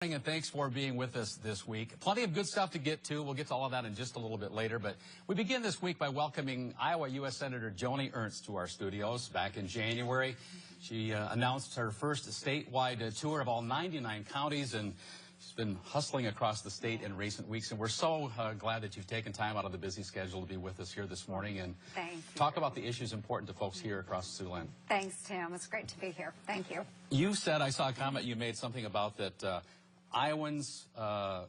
And thanks for being with us this week. Plenty of good stuff to get to. We'll get to all of that in just a little bit later. But we begin this week by welcoming Iowa U.S. Senator Joni Ernst to our studios. Back in January, she announced her first statewide tour of all 99 counties, and she's been hustling across the state in recent weeks. And we're so glad that you've taken time out of the busy schedule to be with us here this morning and talk about the issues important to folks here across the Siouxland. Thanks, Tim. It's great to be here. Thank you. You said, I saw a comment you made something about that Iowans know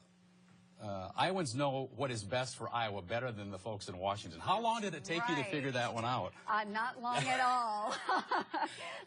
what is best for Iowa better than the folks in Washington. How long did it take you to figure that one out? Not long at all.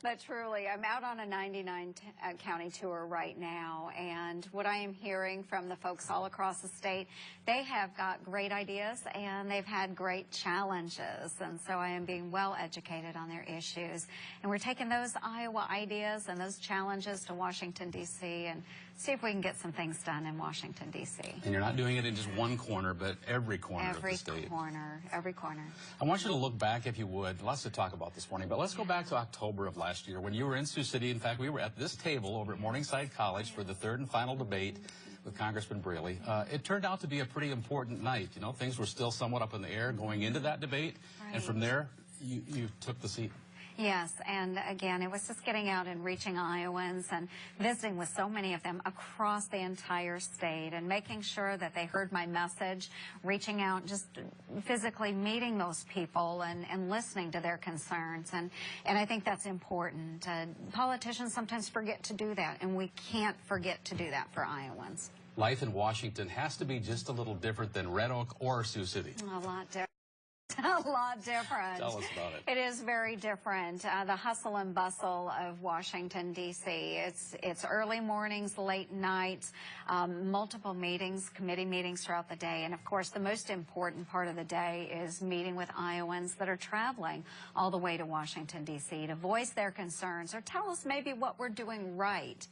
But truly, I'm out on a 99 county tour right now, and what I am hearing from the folks all across the state, they have got great ideas and they've had great challenges, and so I am being well educated on their issues. And we're taking those Iowa ideas and those challenges to Washington, D.C. and see if we can get some things done in Washington, D.C. And you're not doing it in just one corner, but every corner of the state. Every corner. I want you to look back, if you would. Lots to talk about this morning, but let's go back to October of last year when you were in Sioux City. In fact, we were at this table over at Morningside College for the third and final debate with Congressman Braley. It turned out to be a pretty important night. You know, things were still somewhat up in the air going into that debate, and from there, you took the seat. Yes, and again, it was just getting out and reaching Iowans and visiting with so many of them across the entire state and making sure that they heard my message, reaching out, just physically meeting those people and listening to their concerns. And I think that's important. Politicians sometimes forget to do that, and we can't forget to do that for Iowans. Life in Washington has to be just a little different than Red Oak or Sioux City. A lot different. A lot different. Tell us about it. It is very different. The hustle and bustle of Washington, D.C. It's early mornings, late nights, multiple meetings, committee meetings throughout the day. And, of course, the most important part of the day is meeting with Iowans that are traveling all the way to Washington, D.C. to voice their concerns or tell us maybe what we're doing right.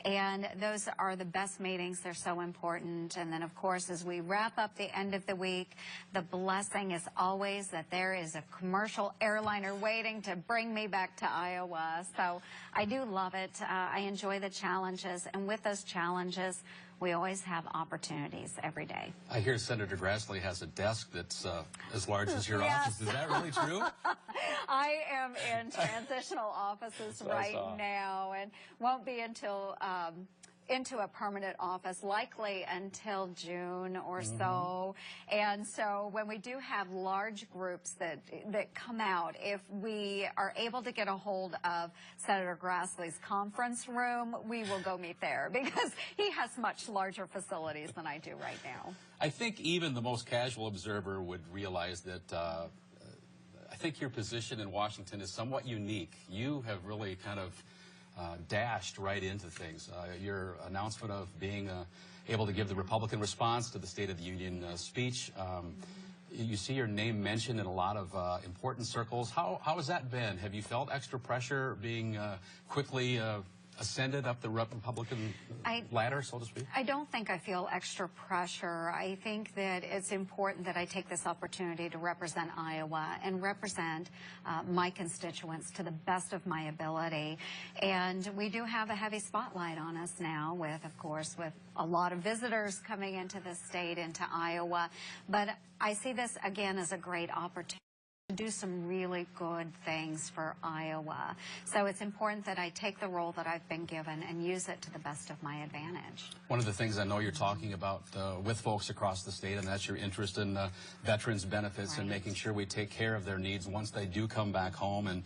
And those are the best meetings. They're so important. And then, of course, as we wrap up the end of the week, the blessing is always that there is a commercial airliner waiting to bring me back to Iowa. So I do love it. I enjoy the challenges. And with those challenges, we always have opportunities every day. I hear Senator Grassley has a desk that's as large as your office. Is that really true? I am in transitional offices right now and won't be until into a permanent office, likely until June or so. And so when we do have large groups that come out, if we are able to get a hold of Senator Grassley's conference room, we will go meet there because he has much larger facilities than I do right now. I think even the most casual observer would realize that I think your position in Washington is somewhat unique. You have really kind of dashed right into things. Your announcement of being able to give the Republican response to the State of the Union speech, you see your name mentioned in a lot of important circles. How has that been? Have you felt extra pressure being quickly ascended up the Republican ladder, so to speak? I don't think I feel extra pressure. I think that it's important that I take this opportunity to represent Iowa and represent my constituents to the best of my ability. And we do have a heavy spotlight on us now with, of course, with a lot of visitors coming into the state, into Iowa. But I see this, again, as a great opportunity to do some really good things for Iowa. So it's important that I take the role that I've been given and use it to the best of my advantage. One of the things I know you're talking about with folks across the state, and that's your interest in veterans benefits and making sure we take care of their needs once they do come back home. And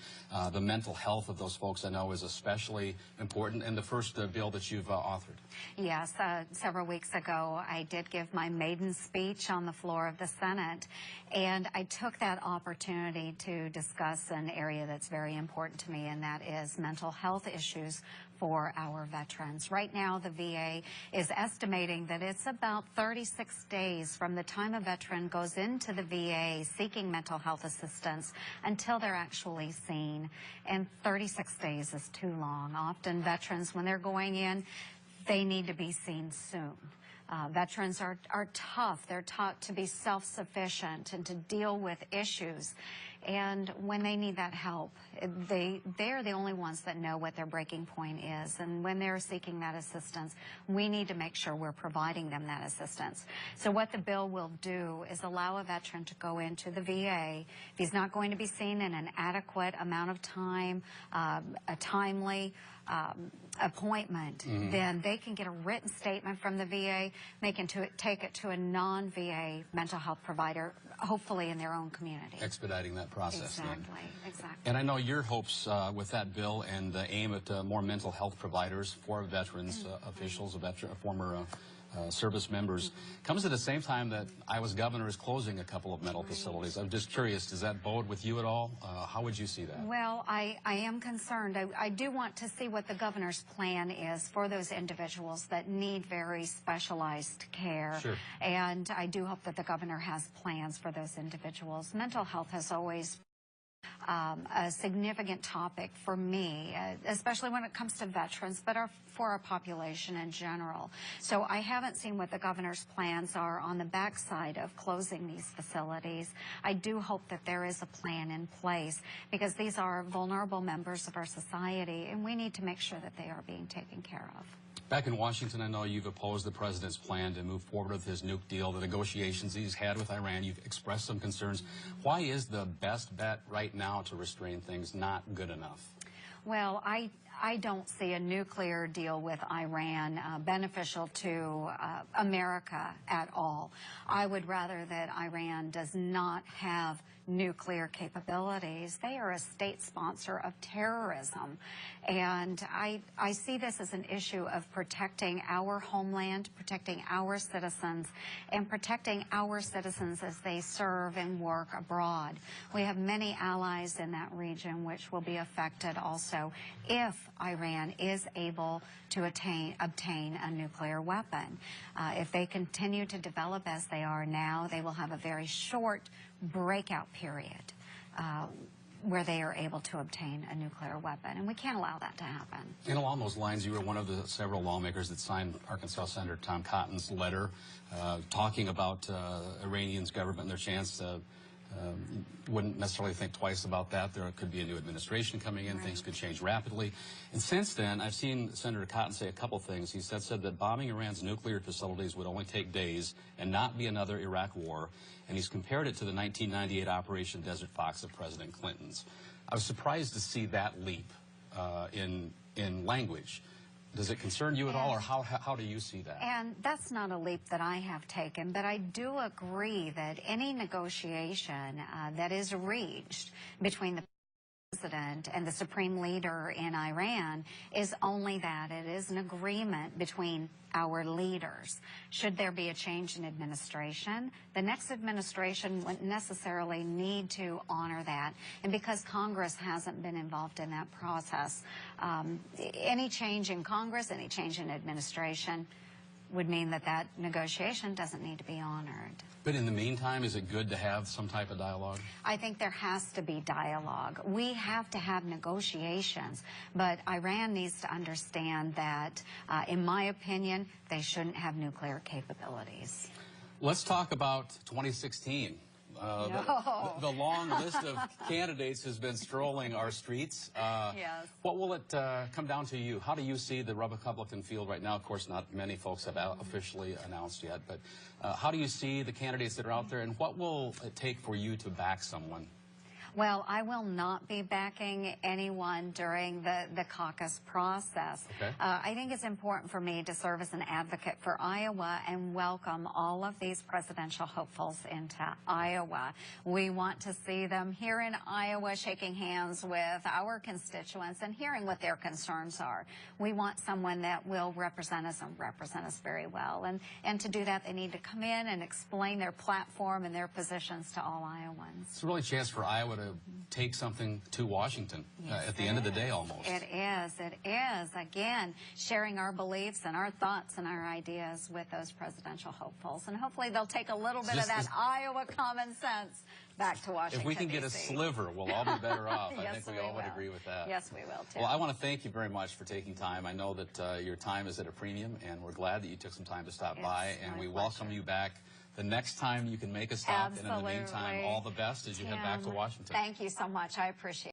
the mental health of those folks I know is especially important. And the first bill that you've authored. Yes, several weeks ago I did give my maiden speech on the floor of the Senate, and I took that opportunity to discuss an area that's very important to me, and that is mental health issues for our veterans. Right now, the VA is estimating that it's about 36 days from the time a veteran goes into the VA seeking mental health assistance until they're actually seen. And 36 days is too long. Often veterans, when they're going in, they need to be seen soon. Veterans are tough. They're taught to be self-sufficient and to deal with issues. And when they need that help, they're the only ones that know what their breaking point is. And when they're seeking that assistance, we need to make sure we're providing them that assistance. So what the bill will do is allow a veteran to go into the VA. If he's not going to be seen in an adequate amount of time, a timely appointment, then they can get a written statement from the VA. They can take it to a non-VA mental health provider, hopefully in their own community. Expediting that process. Exactly, then. exactly. And I know your hopes with that bill and the aim at more mental health providers for veterans, officials, former service members, comes at the same time that Iowa's governor is closing a couple of mental facilities. I'm just curious, does that bode with you at all? How would you see that? Well, I am concerned. I do want to see what the governor's plan is for those individuals that need very specialized care. Sure. And I do hope that the governor has plans for those individuals. Mental health has always a significant topic for me, especially when it comes to veterans, but for our population in general. So I haven't seen what the governor's plans are on the backside of closing these facilities. I do hope that there is a plan in place because these are vulnerable members of our society, and we need to make sure that they are being taken care of. Back in Washington, I know you've opposed the president's plan to move forward with his nuke deal, the negotiations he's had with Iran. You've expressed some concerns. Why is the best bet right now to restrain things not good enough? Well, I don't see a nuclear deal with Iran beneficial to America at all. I would rather that Iran does not have nuclear capabilities. They are a state sponsor of terrorism. And I see this as an issue of protecting our homeland, protecting our citizens, and protecting our citizens as they serve and work abroad. We have many allies in that region which will be affected also if Iran is able to obtain a nuclear weapon. If they continue to develop as they are now, they will have a very short breakout period where they are able to obtain a nuclear weapon, and we can't allow that to happen. And along those lines, you were one of the several lawmakers that signed Arkansas Senator Tom Cotton's letter talking about Iranian's government and their chance to wouldn't necessarily think twice about that. There could be a new administration coming in. Right. Things could change rapidly. And since then, I've seen Senator Cotton say a couple things. He said that bombing Iran's nuclear facilities would only take days and not be another Iraq war. And he's compared it to the 1998 Operation Desert Fox of President Clinton's. I was surprised to see that leap in language. Does it concern you at all, or how do you see that? And that's not a leap that I have taken, but I do agree that any negotiation that is reached between the president and the supreme leader in Iran is only that. It is an agreement between our leaders. Should there be a change in administration, the next administration wouldn't necessarily need to honor that. And because Congress hasn't been involved in that process, any change in Congress, any change in administration would mean that that negotiation doesn't need to be honored. But in the meantime, is it good to have some type of dialogue? I think there has to be dialogue. We have to have negotiations, but Iran needs to understand that, in my opinion, they shouldn't have nuclear capabilities. Let's talk about 2016. The long list of candidates has been strolling our streets. Yes. What will it come down to you? How do you see the Republican field right now? Of course, not many folks have officially announced yet, but how do you see the candidates that are out there, and what will it take for you to back someone? Well, I will not be backing anyone during the caucus process. Okay. I think it's important for me to serve as an advocate for Iowa and welcome all of these presidential hopefuls into Iowa. We want to see them here in Iowa shaking hands with our constituents and hearing what their concerns are. We want someone that will represent us and represent us very well. And to do that, they need to come in and explain their platform and their positions to all Iowans. It's really a chance for Iowa to take something to Washington at the end of the day almost. It is. It is. Again, sharing our beliefs and our thoughts and our ideas with those presidential hopefuls. And hopefully they'll take a little bit of that Iowa common sense back to Washington, If we can get a sliver, we'll all be better off. Yes, I think we all would agree with that. Yes, we will, too. Well, I want to thank you very much for taking time. I know that your time is at a premium, and we're glad that you took some time to stop by, and we welcome you back the next time you can make a stop. Absolutely. And in the meantime, all the best as you head back to Washington. Thank you so much. I appreciate it.